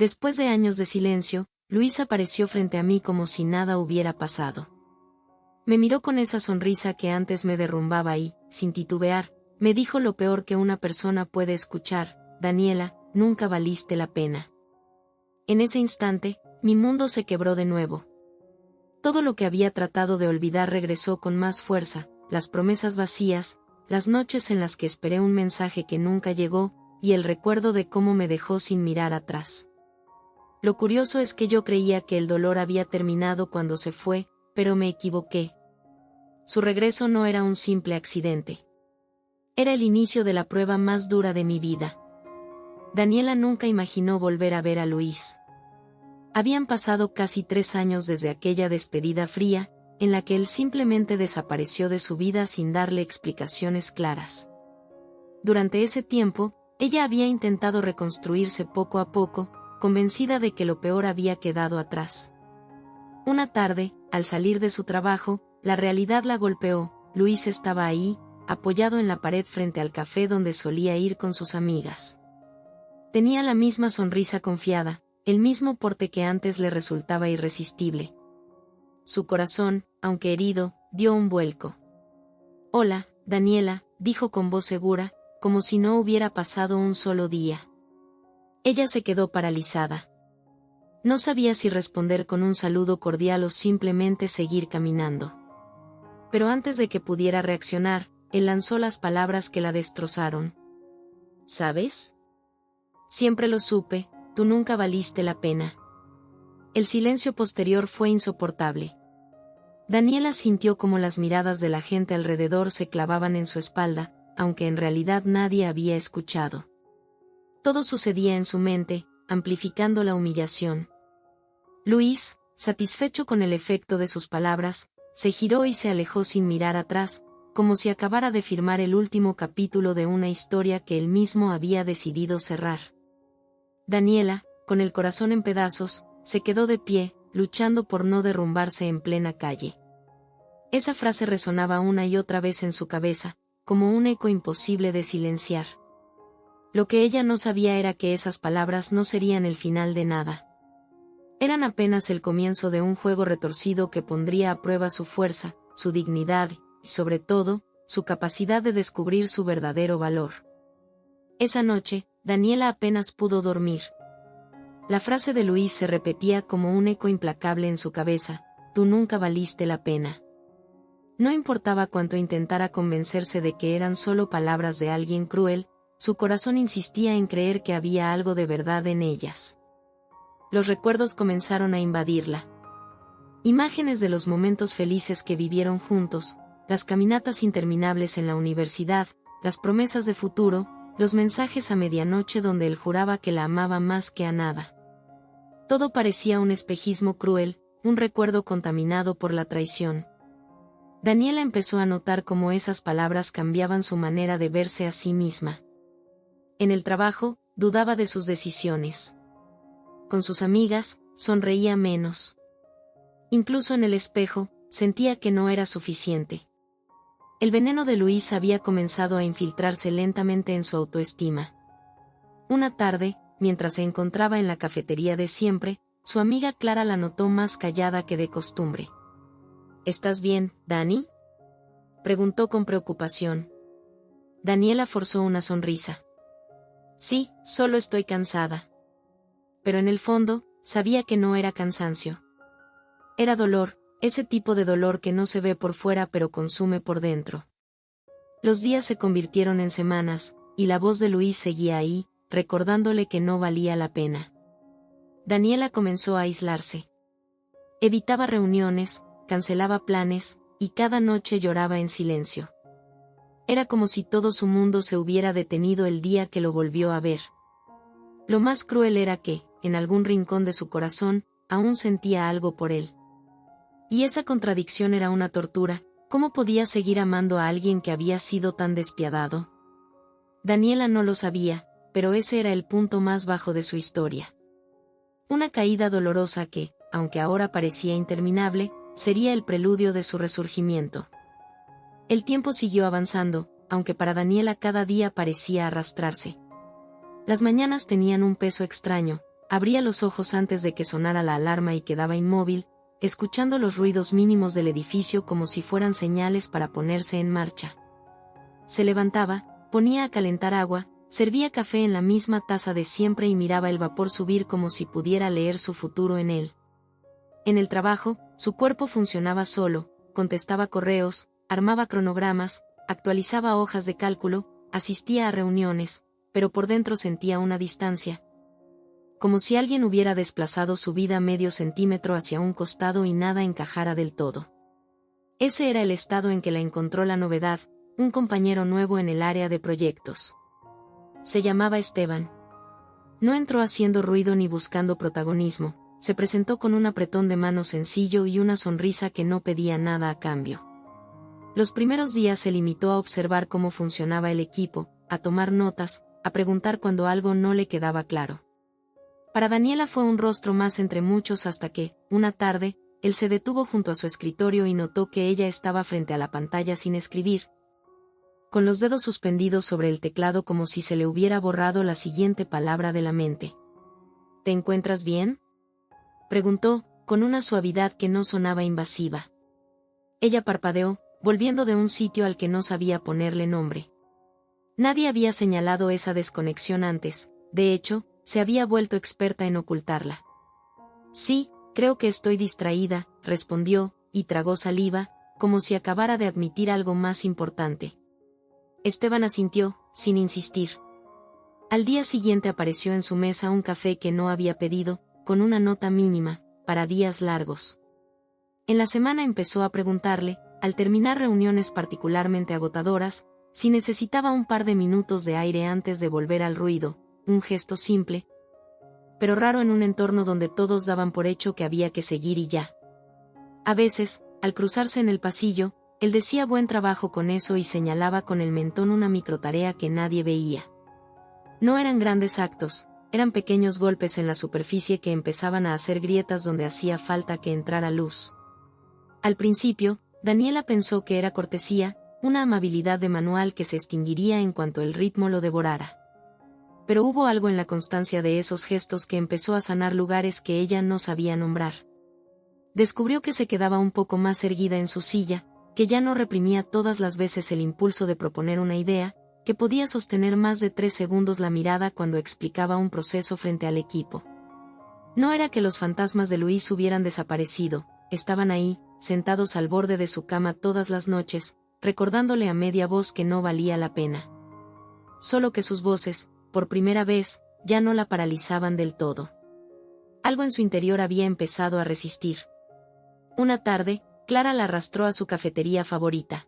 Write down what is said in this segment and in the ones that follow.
Después de años de silencio, Luis apareció frente a mí como si nada hubiera pasado. Me miró con esa sonrisa que antes me derrumbaba y, sin titubear, me dijo lo peor que una persona puede escuchar: Daniela, nunca valiste la pena. En ese instante, mi mundo se quebró de nuevo. Todo lo que había tratado de olvidar regresó con más fuerza: las promesas vacías, las noches en las que esperé un mensaje que nunca llegó, y el recuerdo de cómo me dejó sin mirar atrás. Lo curioso es que yo creía que el dolor había terminado cuando se fue, pero me equivoqué. Su regreso no era un simple accidente. Era el inicio de la prueba más dura de mi vida. Daniela nunca imaginó volver a ver a Luis. Habían pasado casi 3 años desde aquella despedida fría, en la que él simplemente desapareció de su vida sin darle explicaciones claras. Durante ese tiempo, ella había intentado reconstruirse poco a poco, convencida de que lo peor había quedado atrás. Una tarde, al salir de su trabajo, la realidad la golpeó. Luis estaba ahí, apoyado en la pared frente al café donde solía ir con sus amigas. Tenía la misma sonrisa confiada, el mismo porte que antes le resultaba irresistible. Su corazón, aunque herido, dio un vuelco. «Hola, Daniela», dijo con voz segura, como si no hubiera pasado un solo día. Ella se quedó paralizada. No sabía si responder con un saludo cordial o simplemente seguir caminando. Pero antes de que pudiera reaccionar, él lanzó las palabras que la destrozaron. «¿Sabes? Siempre lo supe, tú nunca valiste la pena». El silencio posterior fue insoportable. Daniela sintió como las miradas de la gente alrededor se clavaban en su espalda, aunque en realidad nadie había escuchado. Todo sucedía en su mente, amplificando la humillación. Luis, satisfecho con el efecto de sus palabras, se giró y se alejó sin mirar atrás, como si acabara de firmar el último capítulo de una historia que él mismo había decidido cerrar. Daniela, con el corazón en pedazos, se quedó de pie, luchando por no derrumbarse en plena calle. Esa frase resonaba una y otra vez en su cabeza, como un eco imposible de silenciar. Lo que ella no sabía era que esas palabras no serían el final de nada. Eran apenas el comienzo de un juego retorcido que pondría a prueba su fuerza, su dignidad y, sobre todo, su capacidad de descubrir su verdadero valor. Esa noche, Daniela apenas pudo dormir. La frase de Luis se repetía como un eco implacable en su cabeza: «Tú nunca valiste la pena». No importaba cuánto intentara convencerse de que eran solo palabras de alguien cruel, su corazón insistía en creer que había algo de verdad en ellas. Los recuerdos comenzaron a invadirla. Imágenes de los momentos felices que vivieron juntos, las caminatas interminables en la universidad, las promesas de futuro, los mensajes a medianoche donde él juraba que la amaba más que a nada. Todo parecía un espejismo cruel, un recuerdo contaminado por la traición. Daniela empezó a notar cómo esas palabras cambiaban su manera de verse a sí misma. En el trabajo, dudaba de sus decisiones. Con sus amigas, sonreía menos. Incluso en el espejo, sentía que no era suficiente. El veneno de Luis había comenzado a infiltrarse lentamente en su autoestima. Una tarde, mientras se encontraba en la cafetería de siempre, su amiga Clara la notó más callada que de costumbre. «¿Estás bien, Dani?», preguntó con preocupación. Daniela forzó una sonrisa. «Sí, solo estoy cansada». Pero en el fondo, sabía que no era cansancio. Era dolor, ese tipo de dolor que no se ve por fuera pero consume por dentro. Los días se convirtieron en semanas, y la voz de Luis seguía ahí, recordándole que no valía la pena. Daniela comenzó a aislarse. Evitaba reuniones, cancelaba planes, y cada noche lloraba en silencio. Era como si todo su mundo se hubiera detenido el día que lo volvió a ver. Lo más cruel era que, en algún rincón de su corazón, aún sentía algo por él. Y esa contradicción era una tortura. ¿Cómo podía seguir amando a alguien que había sido tan despiadado? Daniela no lo sabía, pero ese era el punto más bajo de su historia. Una caída dolorosa que, aunque ahora parecía interminable, sería el preludio de su resurgimiento. El tiempo siguió avanzando, aunque para Daniela cada día parecía arrastrarse. Las mañanas tenían un peso extraño, Abría los ojos antes de que sonara la alarma y quedaba inmóvil, escuchando los ruidos mínimos del edificio como si fueran señales para ponerse en marcha. Se levantaba, ponía a calentar agua, servía café en la misma taza de siempre y miraba el vapor subir como si pudiera leer su futuro en él. En el trabajo, su cuerpo funcionaba solo, contestaba correos, armaba cronogramas, actualizaba hojas de cálculo, asistía a reuniones, pero por dentro sentía una distancia, como si alguien hubiera desplazado su vida medio centímetro hacia un costado y nada encajara del todo. Ese era el estado en que la encontró la novedad, un compañero nuevo en el área de proyectos. Se llamaba Esteban. No entró haciendo ruido ni buscando protagonismo, se presentó con un apretón de mano sencillo y una sonrisa que no pedía nada a cambio. Los primeros días se limitó a observar cómo funcionaba el equipo, a tomar notas, a preguntar cuando algo no le quedaba claro. Para Daniela fue un rostro más entre muchos hasta que, una tarde, él se detuvo junto a su escritorio y notó que ella estaba frente a la pantalla sin escribir, con los dedos suspendidos sobre el teclado como si se le hubiera borrado la siguiente palabra de la mente. ¿Te encuentras bien?, preguntó, con una suavidad que no sonaba invasiva. Ella parpadeó, volviendo de un sitio al que no sabía ponerle nombre. Nadie había señalado esa desconexión antes, de hecho, se había vuelto experta en ocultarla. Sí, creo que estoy distraída, respondió, y tragó saliva, como si acabara de admitir algo más importante. Esteban asintió, sin insistir. Al día siguiente apareció en su mesa un café que no había pedido, con una nota mínima, para días largos. En la semana empezó a preguntarle, al terminar reuniones particularmente agotadoras, si necesitaba un par de minutos de aire antes de volver al ruido, un gesto simple, pero raro en un entorno donde todos daban por hecho que había que seguir y ya. A veces, al cruzarse en el pasillo, él decía buen trabajo con eso y señalaba con el mentón una microtarea que nadie veía. No eran grandes actos, eran pequeños golpes en la superficie que empezaban a hacer grietas donde hacía falta que entrara luz. Al principio, Daniela pensó que era cortesía, una amabilidad de manual que se extinguiría en cuanto el ritmo lo devorara. Pero hubo algo en la constancia de esos gestos que empezó a sanar lugares que ella no sabía nombrar. Descubrió que se quedaba un poco más erguida en su silla, que ya no reprimía todas las veces el impulso de proponer una idea, que podía sostener más de 3 segundos la mirada cuando explicaba un proceso frente al equipo. No era que los fantasmas de Luis hubieran desaparecido, estaban ahí, sentados al borde de su cama todas las noches, recordándole a media voz que no valía la pena. Solo que sus voces, por primera vez, ya no la paralizaban del todo. Algo en su interior había empezado a resistir. Una tarde, Clara la arrastró a su cafetería favorita.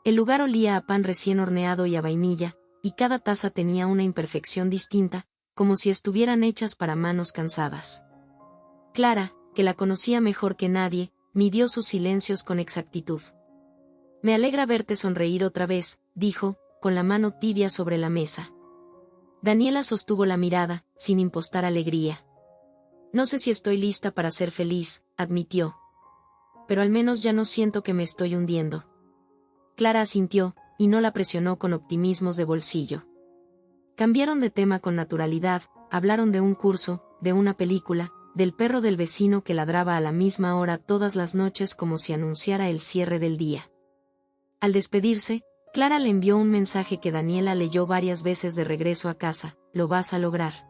El lugar olía a pan recién horneado y a vainilla, y cada taza tenía una imperfección distinta, como si estuvieran hechas para manos cansadas. Clara, que la conocía mejor que nadie, midió sus silencios con exactitud. «Me alegra verte sonreír otra vez», dijo, con la mano tibia sobre la mesa. Daniela sostuvo la mirada, sin impostar alegría. «No sé si estoy lista para ser feliz», admitió. «Pero al menos ya no siento que me estoy hundiendo». Clara asintió, y no la presionó con optimismos de bolsillo. Cambiaron de tema con naturalidad, hablaron de un curso, de una película, del perro del vecino que ladraba a la misma hora todas las noches como si anunciara el cierre del día. Al despedirse, Clara le envió un mensaje que Daniela leyó varias veces de regreso a casa: «Lo vas a lograr.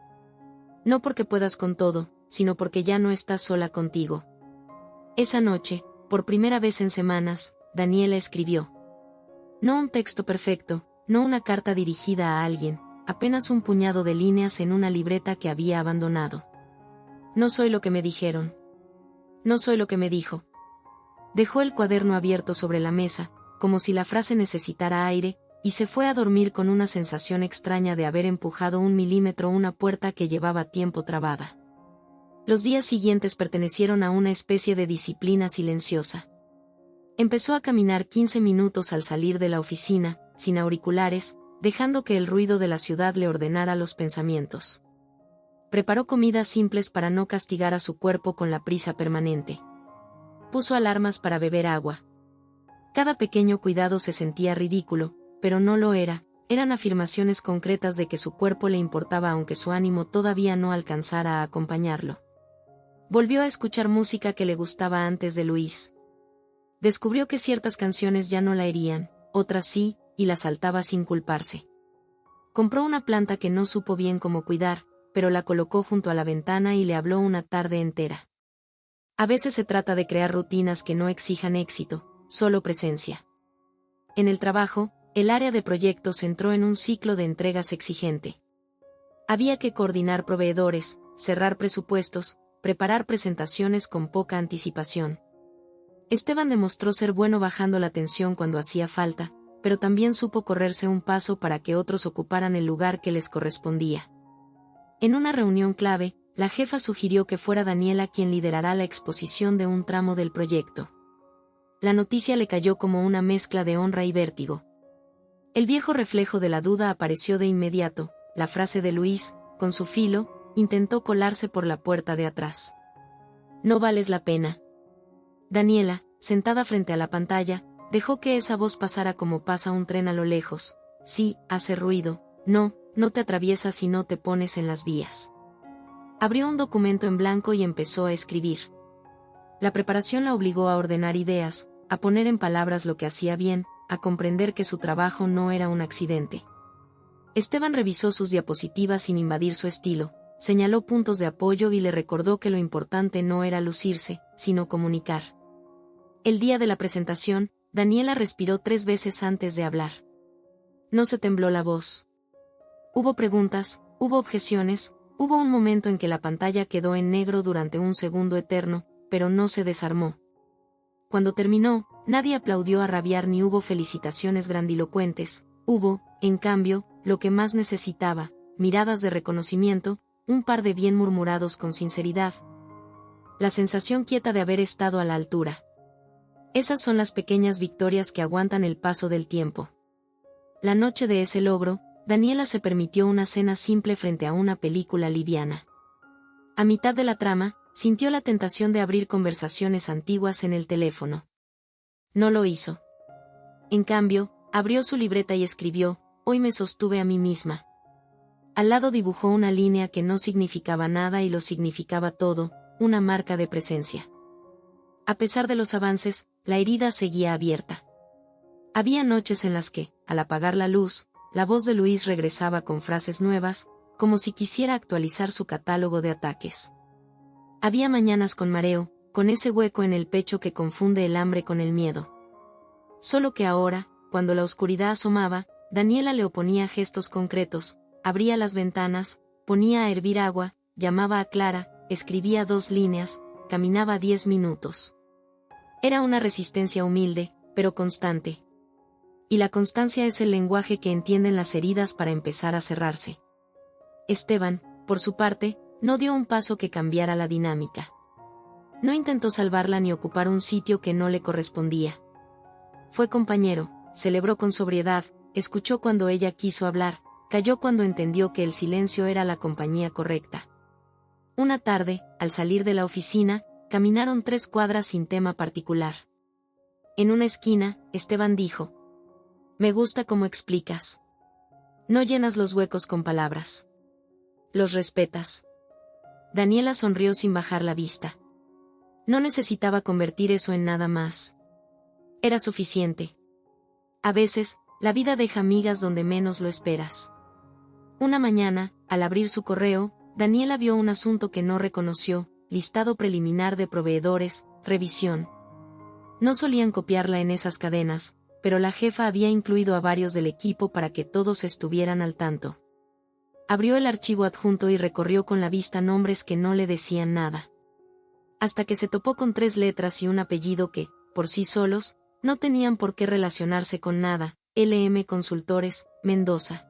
No porque puedas con todo, sino porque ya no estás sola contigo». Esa noche, por primera vez en semanas, Daniela escribió. No un texto perfecto, no una carta dirigida a alguien, apenas un puñado de líneas en una libreta que había abandonado. «No soy lo que me dijeron. No soy lo que me dijo». Dejó el cuaderno abierto sobre la mesa, como si la frase necesitara aire, y se fue a dormir con una sensación extraña de haber empujado 1 milímetro una puerta que llevaba tiempo trabada. Los días siguientes pertenecieron a una especie de disciplina silenciosa. Empezó a caminar 15 minutos al salir de la oficina, sin auriculares, dejando que el ruido de la ciudad le ordenara los pensamientos. Preparó comidas simples para no castigar a su cuerpo con la prisa permanente. Puso alarmas para beber agua. Cada pequeño cuidado se sentía ridículo, pero no lo era, eran afirmaciones concretas de que su cuerpo le importaba aunque su ánimo todavía no alcanzara a acompañarlo. Volvió a escuchar música que le gustaba antes de Luis. Descubrió que ciertas canciones ya no la herían, otras sí, y las saltaba sin culparse. Compró una planta que no supo bien cómo cuidar, pero la colocó junto a la ventana y le habló una tarde entera. A veces se trata de crear rutinas que no exijan éxito, solo presencia. En el trabajo, el área de proyectos entró en un ciclo de entregas exigente. Había que coordinar proveedores, cerrar presupuestos, preparar presentaciones con poca anticipación. Esteban demostró ser bueno bajando la tensión cuando hacía falta, pero también supo correrse un paso para que otros ocuparan el lugar que les correspondía. En una reunión clave, la jefa sugirió que fuera Daniela quien liderara la exposición de un tramo del proyecto. La noticia le cayó como una mezcla de honra y vértigo. El viejo reflejo de la duda apareció de inmediato, la frase de Luis, con su filo, intentó colarse por la puerta de atrás. No vales la pena. Daniela, sentada frente a la pantalla, dejó que esa voz pasara como pasa un tren a lo lejos. Sí, hace ruido. No, no te atraviesas si no te pones en las vías. Abrió un documento en blanco y empezó a escribir. La preparación la obligó a ordenar ideas, a poner en palabras lo que hacía bien, a comprender que su trabajo no era un accidente. Esteban revisó sus diapositivas sin invadir su estilo, señaló puntos de apoyo y le recordó que lo importante no era lucirse, sino comunicar. El día de la presentación, Daniela respiró 3 veces antes de hablar. No se tembló la voz. Hubo preguntas, hubo objeciones, hubo un momento en que la pantalla quedó en negro durante un segundo eterno, pero no se desarmó. Cuando terminó, nadie aplaudió a rabiar ni hubo felicitaciones grandilocuentes, hubo, en cambio, lo que más necesitaba, miradas de reconocimiento, un par de bien murmurados con sinceridad. La sensación quieta de haber estado a la altura. Esas son las pequeñas victorias que aguantan el paso del tiempo. La noche de ese logro, Daniela se permitió una cena simple frente a una película liviana. A mitad de la trama, sintió la tentación de abrir conversaciones antiguas en el teléfono. No lo hizo. En cambio, abrió su libreta y escribió: hoy me sostuve a mí misma. Al lado dibujó una línea que no significaba nada y lo significaba todo, una marca de presencia. A pesar de los avances, la herida seguía abierta. Había noches en las que, al apagar la luz, la voz de Luis regresaba con frases nuevas, como si quisiera actualizar su catálogo de ataques. Había mañanas con mareo, con ese hueco en el pecho que confunde el hambre con el miedo. Solo que ahora, cuando la oscuridad asomaba, Daniela le oponía gestos concretos, abría las ventanas, ponía a hervir agua, llamaba a Clara, escribía 2 líneas, caminaba 10 minutos. Era una resistencia humilde, pero constante. Y la constancia es el lenguaje que entienden las heridas para empezar a cerrarse. Esteban, por su parte, no dio un paso que cambiara la dinámica. No intentó salvarla ni ocupar un sitio que no le correspondía. Fue compañero, celebró con sobriedad, escuchó cuando ella quiso hablar, calló cuando entendió que el silencio era la compañía correcta. Una tarde, al salir de la oficina, caminaron 3 cuadras sin tema particular. En una esquina, Esteban dijo: me gusta cómo explicas. No llenas los huecos con palabras. Los respetas. Daniela sonrió sin bajar la vista. No necesitaba convertir eso en nada más. Era suficiente. A veces, la vida deja migas donde menos lo esperas. Una mañana, al abrir su correo, Daniela vio un asunto que no reconoció: listado preliminar de proveedores, revisión. No solían copiarla en esas cadenas, pero la jefa había incluido a varios del equipo para que todos estuvieran al tanto. Abrió el archivo adjunto y recorrió con la vista nombres que no le decían nada. Hasta que se topó con 3 letras y un apellido que, por sí solos, no tenían por qué relacionarse con nada: LM Consultores, Mendoza.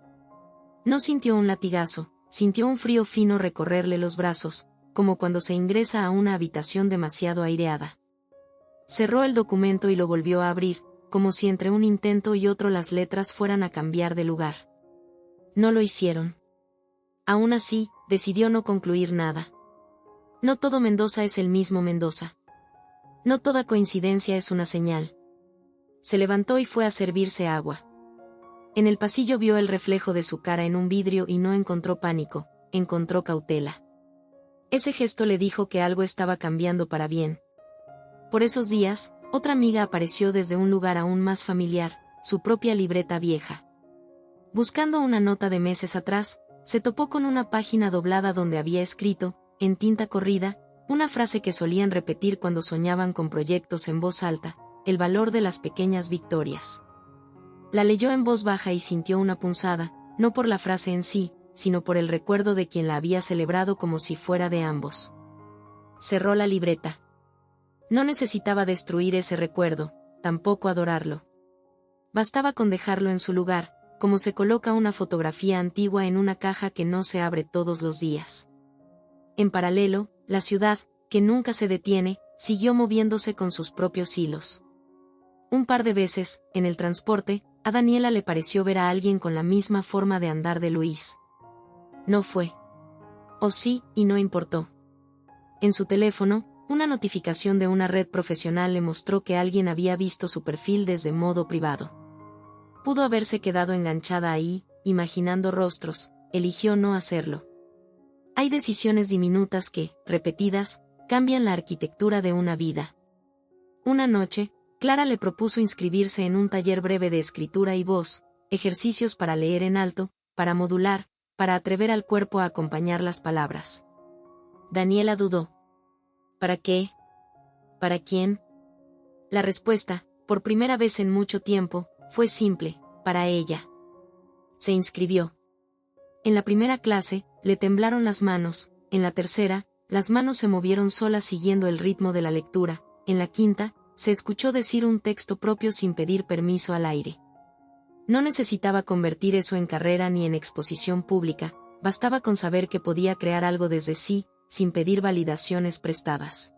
No sintió un latigazo, sintió un frío fino recorrerle los brazos, como cuando se ingresa a una habitación demasiado aireada. Cerró el documento y lo volvió a abrir, como si entre un intento y otro las letras fueran a cambiar de lugar. No lo hicieron. Aún así, decidió no concluir nada. No todo Mendoza es el mismo Mendoza. No toda coincidencia es una señal. Se levantó y fue a servirse agua. En el pasillo vio el reflejo de su cara en un vidrio y no encontró pánico, encontró cautela. Ese gesto le dijo que algo estaba cambiando para bien. Por esos días, otra amiga apareció desde un lugar aún más familiar, su propia libreta vieja. Buscando una nota de meses atrás, se topó con una página doblada donde había escrito, en tinta corrida, una frase que solían repetir cuando soñaban con proyectos en voz alta: el valor de las pequeñas victorias. La leyó en voz baja y sintió una punzada, no por la frase en sí, sino por el recuerdo de quien la había celebrado como si fuera de ambos. Cerró la libreta. No necesitaba destruir ese recuerdo, tampoco adorarlo. Bastaba con dejarlo en su lugar, como se coloca una fotografía antigua en una caja que no se abre todos los días. En paralelo, la ciudad, que nunca se detiene, siguió moviéndose con sus propios hilos. Un par de veces, en el transporte, a Daniela le pareció ver a alguien con la misma forma de andar de Luis. No fue. O sí, y no importó. En su teléfono, una notificación de una red profesional le mostró que alguien había visto su perfil desde modo privado. Pudo haberse quedado enganchada ahí, imaginando rostros, eligió no hacerlo. Hay decisiones diminutas que, repetidas, cambian la arquitectura de una vida. Una noche, Clara le propuso inscribirse en un taller breve de escritura y voz, ejercicios para leer en alto, para modular, para atrever al cuerpo a acompañar las palabras. Daniela dudó. ¿Para qué? ¿Para quién? La respuesta, por primera vez en mucho tiempo, fue simple: para ella. Se inscribió. En la primera clase, le temblaron las manos; en la tercera, las manos se movieron solas siguiendo el ritmo de la lectura; en la quinta, se escuchó decir un texto propio sin pedir permiso al aire. No necesitaba convertir eso en carrera ni en exposición pública, bastaba con saber que podía crear algo desde sí, sin pedir validaciones prestadas.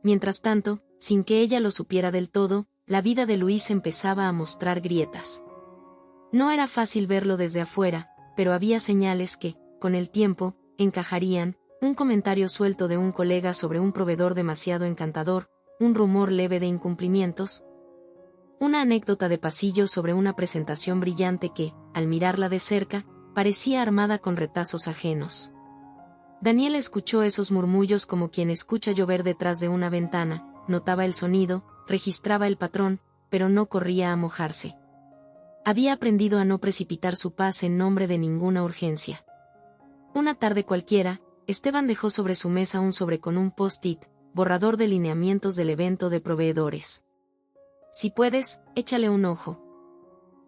Mientras tanto, sin que ella lo supiera del todo, la vida de Luis empezaba a mostrar grietas. No era fácil verlo desde afuera, pero había señales que, con el tiempo, encajarían: un comentario suelto de un colega sobre un proveedor demasiado encantador, un rumor leve de incumplimientos, una anécdota de pasillo sobre una presentación brillante que, al mirarla de cerca, parecía armada con retazos ajenos. Daniela escuchó esos murmullos como quien escucha llover detrás de una ventana, notaba el sonido, registraba el patrón, pero no corría a mojarse. Había aprendido a no precipitar su paz en nombre de ninguna urgencia. Una tarde cualquiera, Esteban dejó sobre su mesa un sobre con un post-it, borrador de lineamientos del evento de proveedores. Si puedes, échale un ojo.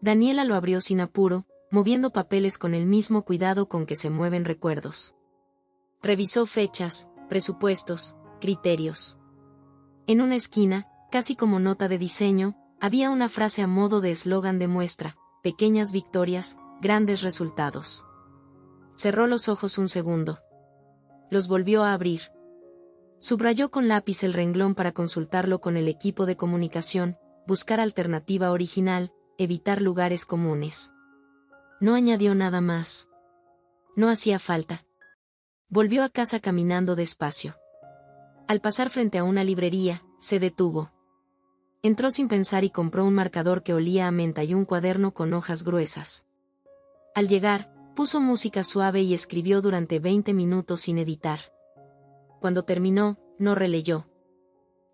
Daniela lo abrió sin apuro, moviendo papeles con el mismo cuidado con que se mueven recuerdos. Revisó fechas, presupuestos, criterios. En una esquina, casi como nota de diseño, había una frase a modo de eslogan de muestra: pequeñas victorias, grandes resultados. Cerró los ojos un segundo. Los volvió a abrir. Subrayó con lápiz el renglón para consultarlo con el equipo de comunicación, buscar alternativa original, evitar lugares comunes. No añadió nada más. No hacía falta. Volvió a casa caminando despacio. Al pasar frente a una librería, se detuvo. Entró sin pensar y compró un marcador que olía a menta y un cuaderno con hojas gruesas. Al llegar, puso música suave y escribió durante 20 minutos sin editar. Cuando terminó, no releyó.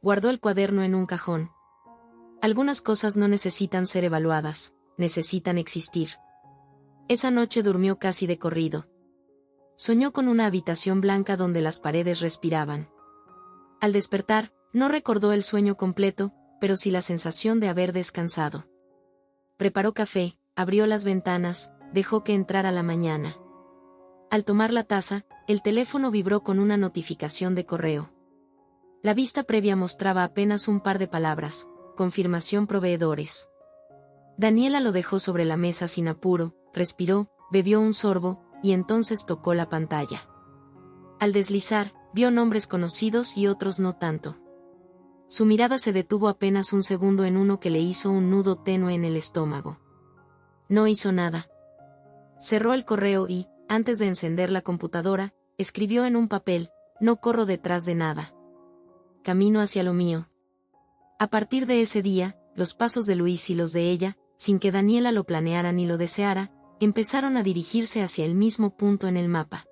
Guardó el cuaderno en un cajón. Algunas cosas no necesitan ser evaluadas, necesitan existir. Esa noche durmió casi de corrido. Soñó con una habitación blanca donde las paredes respiraban. Al despertar, no recordó el sueño completo, pero sí la sensación de haber descansado. Preparó café, abrió las ventanas, dejó que entrara la mañana. Al tomar la taza, el teléfono vibró con una notificación de correo. La vista previa mostraba apenas un par de palabras: confirmación proveedores. Daniela lo dejó sobre la mesa sin apuro, respiró, bebió un sorbo, y entonces tocó la pantalla. Al deslizar, vio nombres conocidos y otros no tanto. Su mirada se detuvo apenas un segundo en uno que le hizo un nudo tenue en el estómago. No hizo nada. Cerró el correo y, antes de encender la computadora, escribió en un papel: no corro detrás de nada. Camino hacia lo mío. A partir de ese día, los pasos de Luis y los de ella sin que Daniela lo planeara ni lo deseara, empezaron a dirigirse hacia el mismo punto en el mapa.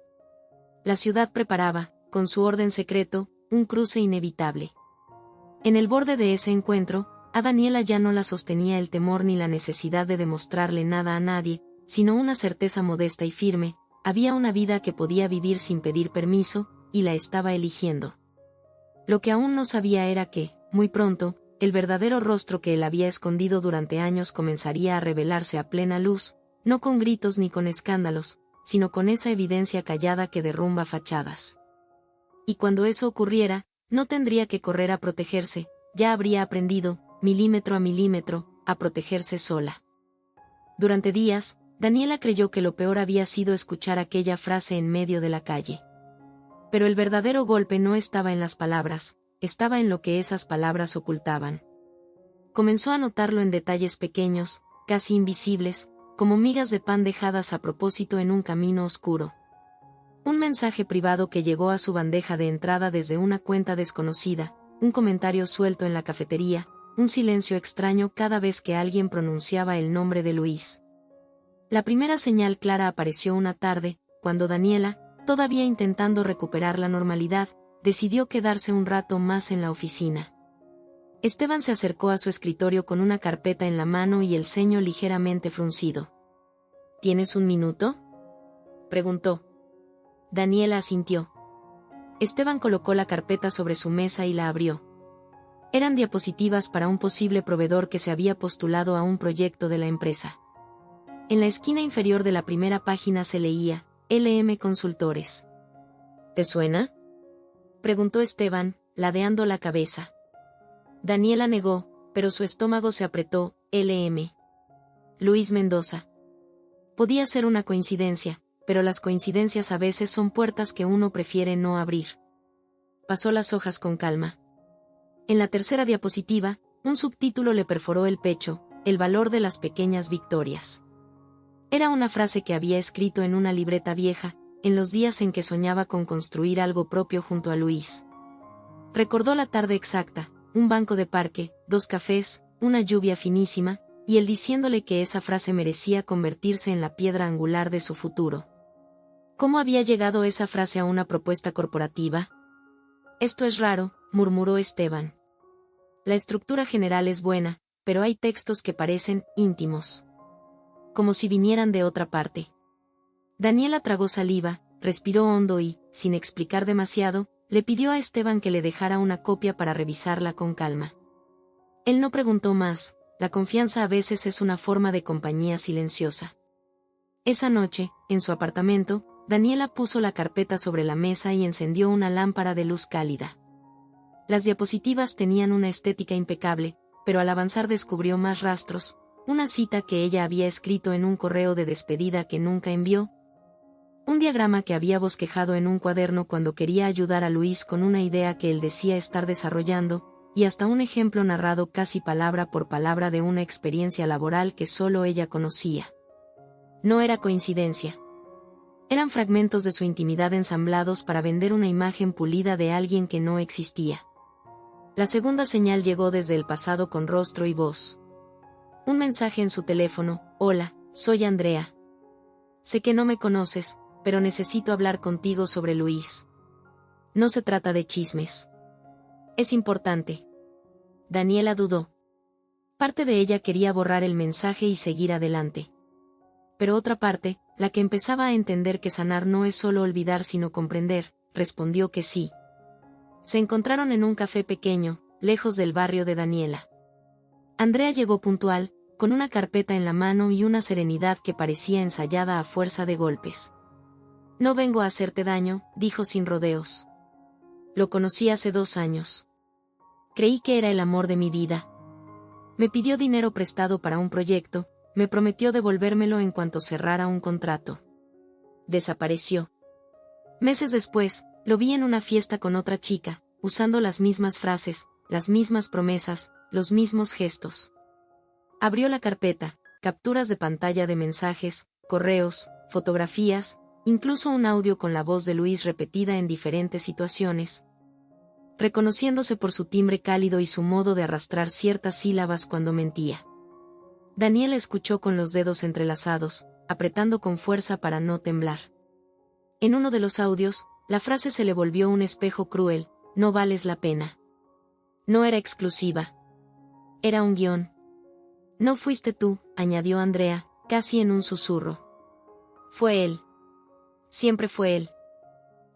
La ciudad preparaba, con su orden secreto, un cruce inevitable. En el borde de ese encuentro, a Daniela ya no la sostenía el temor ni la necesidad de demostrarle nada a nadie, sino una certeza modesta y firme: había una vida que podía vivir sin pedir permiso, y la estaba eligiendo. Lo que aún no sabía era que, muy pronto, el verdadero rostro que él había escondido durante años comenzaría a revelarse a plena luz, no con gritos ni con escándalos, sino con esa evidencia callada que derrumba fachadas. Y cuando eso ocurriera, no tendría que correr a protegerse, ya habría aprendido, milímetro a milímetro, a protegerse sola. Durante días, Daniela creyó que lo peor había sido escuchar aquella frase en medio de la calle. Pero el verdadero golpe no estaba en las palabras, estaba en lo que esas palabras ocultaban. Comenzó a notarlo en detalles pequeños, casi invisibles, como migas de pan dejadas a propósito en un camino oscuro. Un mensaje privado que llegó a su bandeja de entrada desde una cuenta desconocida, un comentario suelto en la cafetería, un silencio extraño cada vez que alguien pronunciaba el nombre de Luis. La primera señal clara apareció una tarde, cuando Daniela, todavía intentando recuperar la normalidad, decidió quedarse un rato más en la oficina. Esteban se acercó a su escritorio con una carpeta en la mano y el ceño ligeramente fruncido. ¿Tienes un minuto?, preguntó. Daniela asintió. Esteban colocó la carpeta sobre su mesa y la abrió. Eran diapositivas para un posible proveedor que se había postulado a un proyecto de la empresa. En la esquina inferior de la primera página se leía: LM Consultores. ¿Te suena?, preguntó Esteban, ladeando la cabeza. Daniela negó, pero su estómago se apretó. LM. Luis Mendoza. Podía ser una coincidencia, pero las coincidencias a veces son puertas que uno prefiere no abrir. Pasó las hojas con calma. En la tercera diapositiva, un subtítulo le perforó el pecho: el valor de las pequeñas victorias. Era una frase que había escrito en una libreta vieja, en los días en que soñaba con construir algo propio junto a Luis. Recordó la tarde exacta, un banco de parque, 2 cafés, una lluvia finísima, y él diciéndole que esa frase merecía convertirse en la piedra angular de su futuro. ¿Cómo había llegado esa frase a una propuesta corporativa? Esto es raro, murmuró Esteban. La estructura general es buena, pero hay textos que parecen íntimos, como si vinieran de otra parte. Daniela tragó saliva, respiró hondo y, sin explicar demasiado, le pidió a Esteban que le dejara una copia para revisarla con calma. Él no preguntó más. La confianza a veces es una forma de compañía silenciosa. Esa noche, en su apartamento, Daniela puso la carpeta sobre la mesa y encendió una lámpara de luz cálida. Las diapositivas tenían una estética impecable, pero al avanzar descubrió más rastros: una cita que ella había escrito en un correo de despedida que nunca envió, un diagrama que había bosquejado en un cuaderno cuando quería ayudar a Luis con una idea que él decía estar desarrollando, y hasta un ejemplo narrado casi palabra por palabra de una experiencia laboral que solo ella conocía. No era coincidencia. Eran fragmentos de su intimidad ensamblados para vender una imagen pulida de alguien que no existía. La segunda señal llegó desde el pasado con rostro y voz. Un mensaje en su teléfono: hola, soy Andrea. Sé que no me conoces, pero necesito hablar contigo sobre Luis. No se trata de chismes. Es importante. Daniela dudó. Parte de ella quería borrar el mensaje y seguir adelante. Pero otra parte, la que empezaba a entender que sanar no es solo olvidar sino comprender, respondió que sí. Se encontraron en un café pequeño, lejos del barrio de Daniela. Andrea llegó puntual, con una carpeta en la mano y una serenidad que parecía ensayada a fuerza de golpes. No vengo a hacerte daño, dijo sin rodeos. Lo conocí hace 2 años. Creí que era el amor de mi vida. Me pidió dinero prestado para un proyecto, me prometió devolvérmelo en cuanto cerrara un contrato. Desapareció. Meses después, lo vi en una fiesta con otra chica, usando las mismas frases, las mismas promesas, los mismos gestos. Abrió la carpeta, capturas de pantalla de mensajes, correos, fotografías, incluso un audio con la voz de Luis repetida en diferentes situaciones, reconociéndose por su timbre cálido y su modo de arrastrar ciertas sílabas cuando mentía. Daniela escuchó con los dedos entrelazados, apretando con fuerza para no temblar. En uno de los audios, la frase se le volvió un espejo cruel: no vales la pena. No era exclusiva. Era un guión. No fuiste tú, añadió Andrea, casi en un susurro. Fue él. Siempre fue él.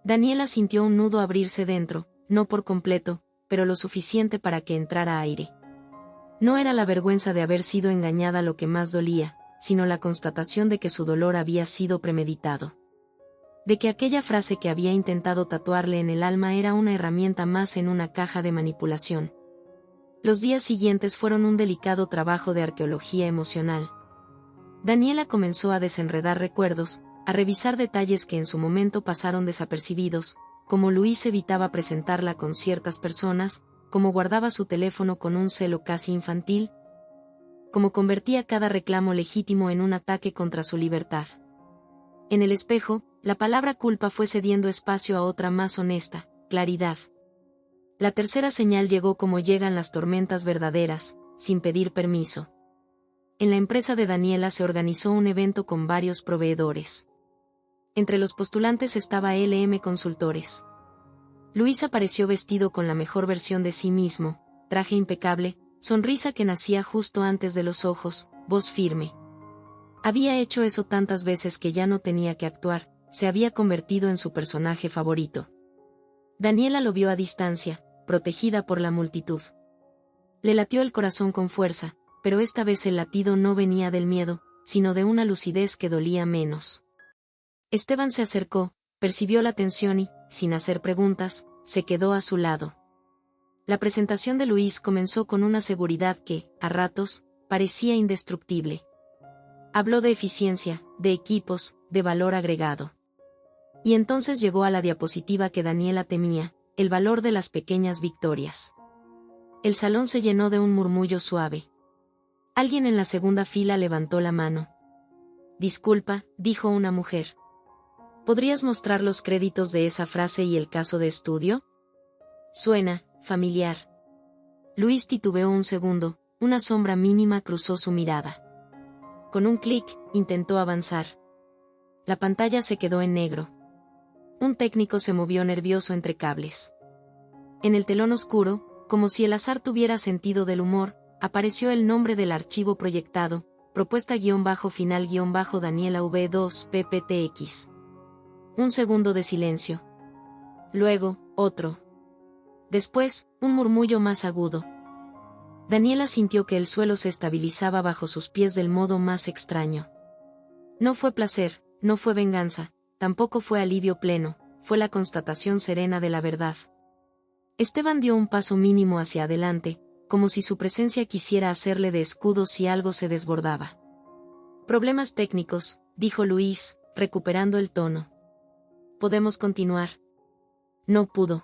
Daniela sintió un nudo abrirse dentro, no por completo, pero lo suficiente para que entrara aire. No era la vergüenza de haber sido engañada lo que más dolía, sino la constatación de que su dolor había sido premeditado. De que aquella frase que había intentado tatuarle en el alma era una herramienta más en una caja de manipulación. Los días siguientes fueron un delicado trabajo de arqueología emocional. Daniela comenzó a desenredar recuerdos, a revisar detalles que en su momento pasaron desapercibidos, como Luis evitaba presentarla con ciertas personas, cómo guardaba su teléfono con un celo casi infantil, cómo convertía cada reclamo legítimo en un ataque contra su libertad. En el espejo, la palabra culpa fue cediendo espacio a otra más honesta: claridad. La tercera señal llegó como llegan las tormentas verdaderas, sin pedir permiso. En la empresa de Daniela se organizó un evento con varios proveedores. Entre los postulantes estaba LM Consultores. Luis apareció vestido con la mejor versión de sí mismo, traje impecable, sonrisa que nacía justo antes de los ojos, voz firme. Había hecho eso tantas veces que ya no tenía que actuar, se había convertido en su personaje favorito. Daniela lo vio a distancia, protegida por la multitud. Le latió el corazón con fuerza, pero esta vez el latido no venía del miedo, sino de una lucidez que dolía menos. Esteban se acercó, percibió la tensión y, sin hacer preguntas, se quedó a su lado. La presentación de Luis comenzó con una seguridad que, a ratos, parecía indestructible. Habló de eficiencia, de equipos, de valor agregado. Y entonces llegó a la diapositiva que Daniela temía: el valor de las pequeñas victorias. El salón se llenó de un murmullo suave. Alguien en la segunda fila levantó la mano. Disculpa, dijo una mujer. ¿Podrías mostrar los créditos de esa frase y el caso de estudio? Suena familiar. Luis titubeó un segundo, una sombra mínima cruzó su mirada. Con un clic, intentó avanzar. La pantalla se quedó en negro. Un técnico se movió nervioso entre cables. En el telón oscuro, como si el azar tuviera sentido del humor, apareció el nombre del archivo proyectado: propuesta-final-Daniela V2 PPTX. Un segundo de silencio. Luego, otro. Después, un murmullo más agudo. Daniela sintió que el suelo se estabilizaba bajo sus pies del modo más extraño. No fue placer, no fue venganza, tampoco fue alivio pleno, fue la constatación serena de la verdad. Esteban dio un paso mínimo hacia adelante, como si su presencia quisiera hacerle de escudo si algo se desbordaba. Problemas técnicos, dijo Luis, recuperando el tono. ¿Podemos continuar? No pudo.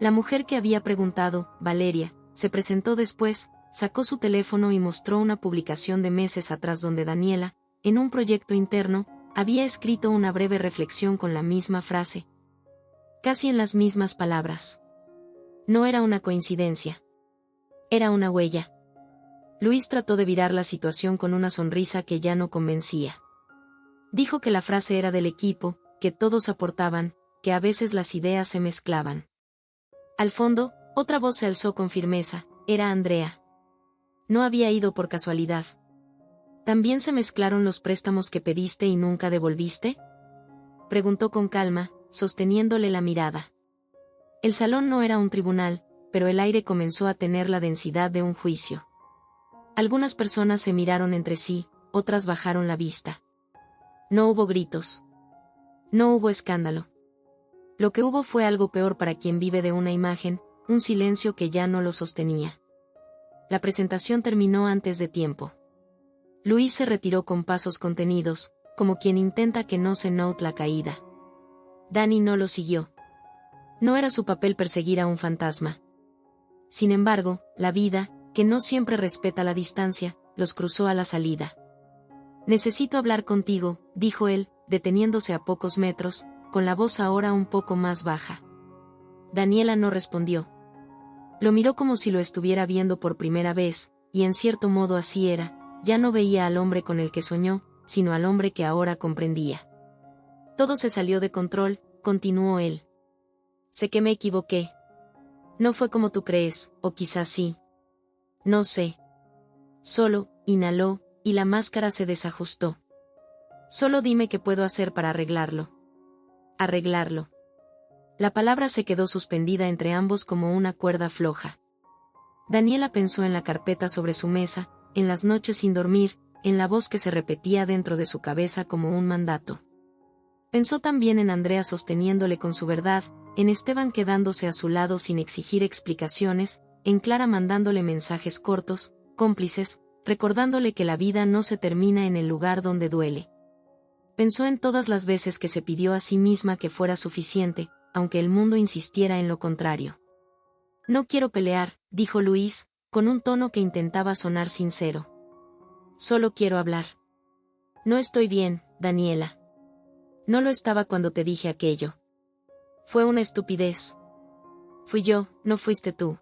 La mujer que había preguntado, Valeria, se presentó después, sacó su teléfono y mostró una publicación de meses atrás donde Daniela, en un proyecto interno, había escrito una breve reflexión con la misma frase. Casi en las mismas palabras. No era una coincidencia. Era una huella. Luis trató de virar la situación con una sonrisa que ya no convencía. Dijo que la frase era del equipo, que todos aportaban, que a veces las ideas se mezclaban. Al fondo, otra voz se alzó con firmeza: era Andrea. No había ido por casualidad. ¿También se mezclaron los préstamos que pediste y nunca devolviste? Preguntó con calma, sosteniéndole la mirada. El salón no era un tribunal, pero el aire comenzó a tener la densidad de un juicio. Algunas personas se miraron entre sí, otras bajaron la vista. No hubo gritos. No hubo escándalo. Lo que hubo fue algo peor para quien vive de una imagen, un silencio que ya no lo sostenía. La presentación terminó antes de tiempo. Luis se retiró con pasos contenidos, como quien intenta que no se note la caída. Dani no lo siguió. No era su papel perseguir a un fantasma. Sin embargo, la vida, que no siempre respeta la distancia, los cruzó a la salida. Necesito hablar contigo, dijo él, deteniéndose a pocos metros, con la voz ahora un poco más baja. Daniela no respondió. Lo miró como si lo estuviera viendo por primera vez, y en cierto modo así era, ya no veía al hombre con el que soñó, sino al hombre que ahora comprendía. Todo se salió de control, continuó él. Sé que me equivoqué. No fue como tú crees, o quizás sí. No sé. Solo, inhaló, y la máscara se desajustó. Solo dime qué puedo hacer para arreglarlo. Arreglarlo. La palabra se quedó suspendida entre ambos como una cuerda floja. Daniela pensó en la carpeta sobre su mesa, en las noches sin dormir, en la voz que se repetía dentro de su cabeza como un mandato. Pensó también en Andrea sosteniéndole con su verdad, en Esteban quedándose a su lado sin exigir explicaciones, en Clara mandándole mensajes cortos, cómplices, recordándole que la vida no se termina en el lugar donde duele. Pensó en todas las veces que se pidió a sí misma que fuera suficiente, aunque el mundo insistiera en lo contrario. No quiero pelear, dijo Luis, con un tono que intentaba sonar sincero. Solo quiero hablar. No estoy bien, Daniela. No lo estaba cuando te dije aquello. Fue una estupidez. Fui yo, no fuiste tú.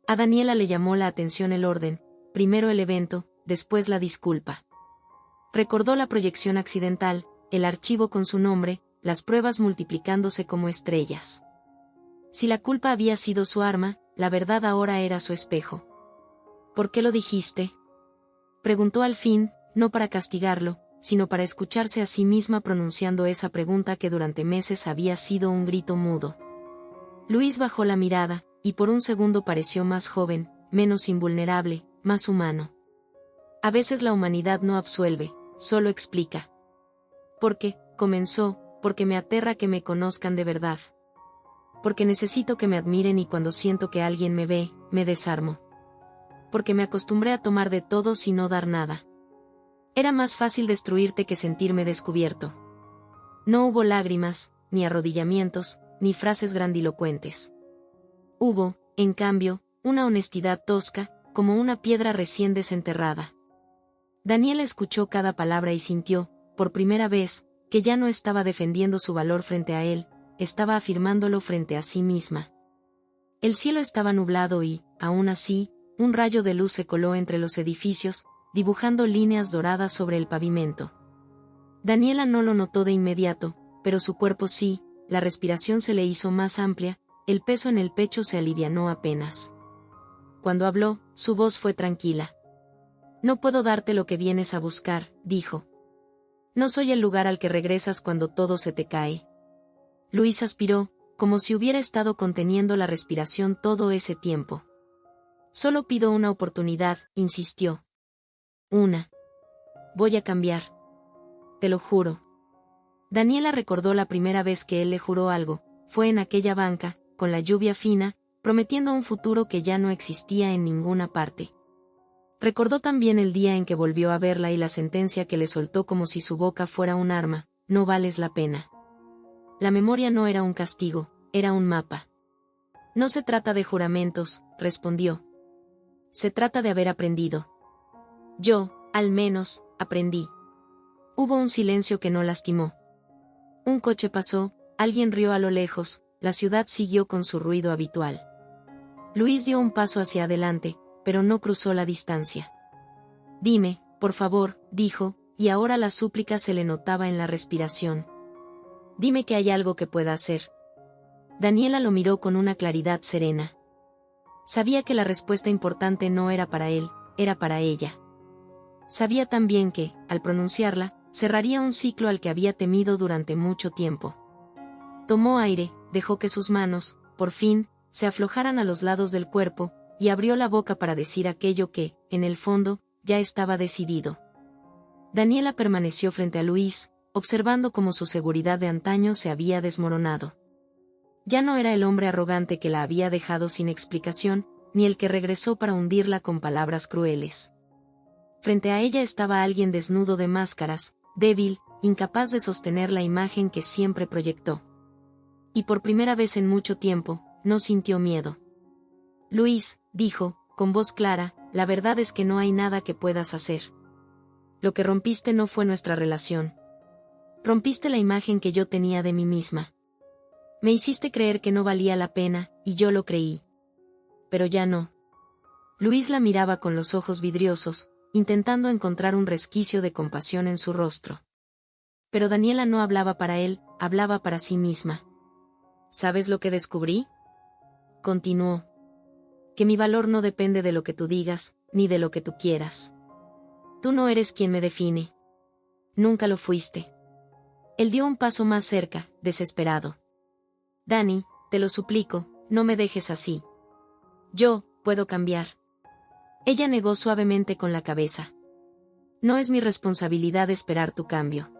A Daniela le llamó la atención el orden, primero el evento, después la disculpa. Recordó la proyección accidental, el archivo con su nombre, las pruebas multiplicándose como estrellas. Si la culpa había sido su arma, la verdad ahora era su espejo. ¿Por qué lo dijiste? Preguntó al fin, no para castigarlo, sino para escucharse a sí misma pronunciando esa pregunta que durante meses había sido un grito mudo. Luis bajó la mirada, y por un segundo pareció más joven, menos invulnerable, más humano. A veces la humanidad no absuelve, solo explica. Porque, comenzó, porque me aterra que me conozcan de verdad. Porque necesito que me admiren y cuando siento que alguien me ve, me desarmo. Porque me acostumbré a tomar de todos y no dar nada. Era más fácil destruirte que sentirme descubierto. No hubo lágrimas, ni arrodillamientos, ni frases grandilocuentes. Hubo, en cambio, una honestidad tosca, como una piedra recién desenterrada. Daniela escuchó cada palabra y sintió, por primera vez, que ya no estaba defendiendo su valor frente a él, estaba afirmándolo frente a sí misma. El cielo estaba nublado y, aún así, un rayo de luz se coló entre los edificios, dibujando líneas doradas sobre el pavimento. Daniela no lo notó de inmediato, pero su cuerpo sí, la respiración se le hizo más amplia, el peso en el pecho se alivianó apenas. Cuando habló, su voz fue tranquila. No puedo darte lo que vienes a buscar, dijo. No soy el lugar al que regresas cuando todo se te cae. Luis aspiró, como si hubiera estado conteniendo la respiración todo ese tiempo. Solo pido una oportunidad, insistió. Una. Voy a cambiar. Te lo juro. Daniela recordó la primera vez que él le juró algo, fue en aquella banca, con la lluvia fina, prometiendo un futuro que ya no existía en ninguna parte. Recordó también el día en que volvió a verla y la sentencia que le soltó como si su boca fuera un arma, no vales la pena. La memoria no era un castigo, era un mapa. No se trata de juramentos, respondió. Se trata de haber aprendido. Yo, al menos, aprendí. Hubo un silencio que no lastimó. Un coche pasó, alguien rió a lo lejos, la ciudad siguió con su ruido habitual. Luis dio un paso hacia adelante, pero no cruzó la distancia. Dime, por favor, dijo, y ahora la súplica se le notaba en la respiración. Dime que hay algo que pueda hacer. Daniela lo miró con una claridad serena. Sabía que la respuesta importante no era para él, era para ella. Sabía también que, al pronunciarla, cerraría un ciclo al que había temido durante mucho tiempo. Tomó aire, dejó que sus manos, por fin, se aflojaran a los lados del cuerpo, y abrió la boca para decir aquello que, en el fondo, ya estaba decidido. Daniela permaneció frente a Luis, observando cómo su seguridad de antaño se había desmoronado. Ya no era el hombre arrogante que la había dejado sin explicación, ni el que regresó para hundirla con palabras crueles. Frente a ella estaba alguien desnudo de máscaras, débil, incapaz de sostener la imagen que siempre proyectó. Y por primera vez en mucho tiempo, no sintió miedo. Luis, dijo, con voz clara, la verdad es que no hay nada que puedas hacer. Lo que rompiste no fue nuestra relación. Rompiste la imagen que yo tenía de mí misma. Me hiciste creer que no valía la pena, y yo lo creí. Pero ya no. Luis la miraba con los ojos vidriosos, intentando encontrar un resquicio de compasión en su rostro. Pero Daniela no hablaba para él, hablaba para sí misma. ¿Sabes lo que descubrí?, continuó. Que mi valor no depende de lo que tú digas, ni de lo que tú quieras. Tú no eres quien me define. Nunca lo fuiste. Él dio un paso más cerca, desesperado. Dani, te lo suplico, no me dejes así. Yo, puedo cambiar. Ella negó suavemente con la cabeza. No es mi responsabilidad esperar tu cambio.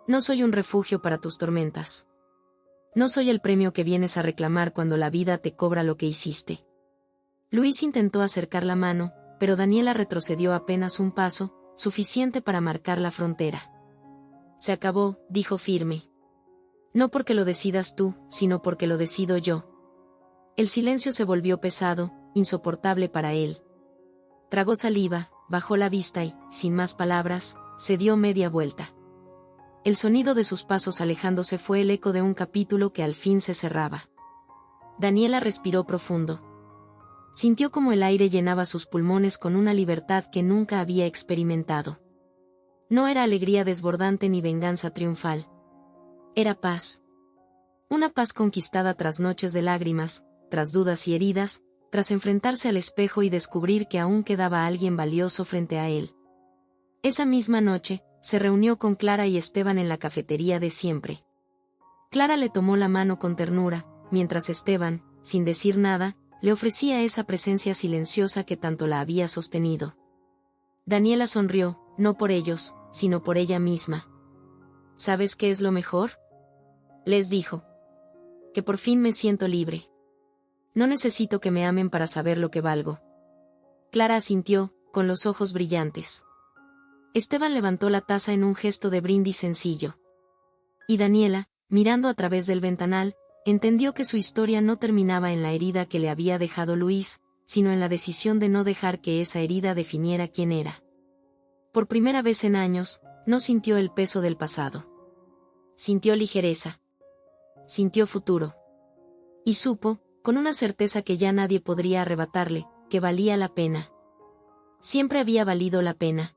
No soy un refugio para tus tormentas. No soy el premio que vienes a reclamar cuando la vida te cobra lo que hiciste. Luis intentó acercar la mano, pero Daniela retrocedió apenas un paso, suficiente para marcar la frontera. Se acabó, dijo firme. No porque lo decidas tú, sino porque lo decido yo. El silencio se volvió pesado, insoportable para él. Tragó saliva, bajó la vista y, sin más palabras, se dio media vuelta. El sonido de sus pasos alejándose fue el eco de un capítulo que al fin se cerraba. Daniela respiró profundo. Sintió como el aire llenaba sus pulmones con una libertad que nunca había experimentado. No era alegría desbordante ni venganza triunfal. Era paz. Una paz conquistada tras noches de lágrimas, tras dudas y heridas, tras enfrentarse al espejo y descubrir que aún quedaba alguien valioso frente a él. Esa misma noche, se reunió con Clara y Esteban en la cafetería de siempre. Clara le tomó la mano con ternura, mientras Esteban, sin decir nada, le ofrecía esa presencia silenciosa que tanto la había sostenido. Daniela sonrió, no por ellos, sino por ella misma. ¿Sabes qué es lo mejor?, les dijo. Que por fin me siento libre. No necesito que me amen para saber lo que valgo. Clara asintió, con los ojos brillantes. Esteban levantó la taza en un gesto de brindis sencillo. Y Daniela, mirando a través del ventanal, entendió que su historia no terminaba en la herida que le había dejado Luis, sino en la decisión de no dejar que esa herida definiera quién era. Por primera vez en años, no sintió el peso del pasado. Sintió ligereza. Sintió futuro. Y supo, con una certeza que ya nadie podría arrebatarle, que valía la pena. Siempre había valido la pena.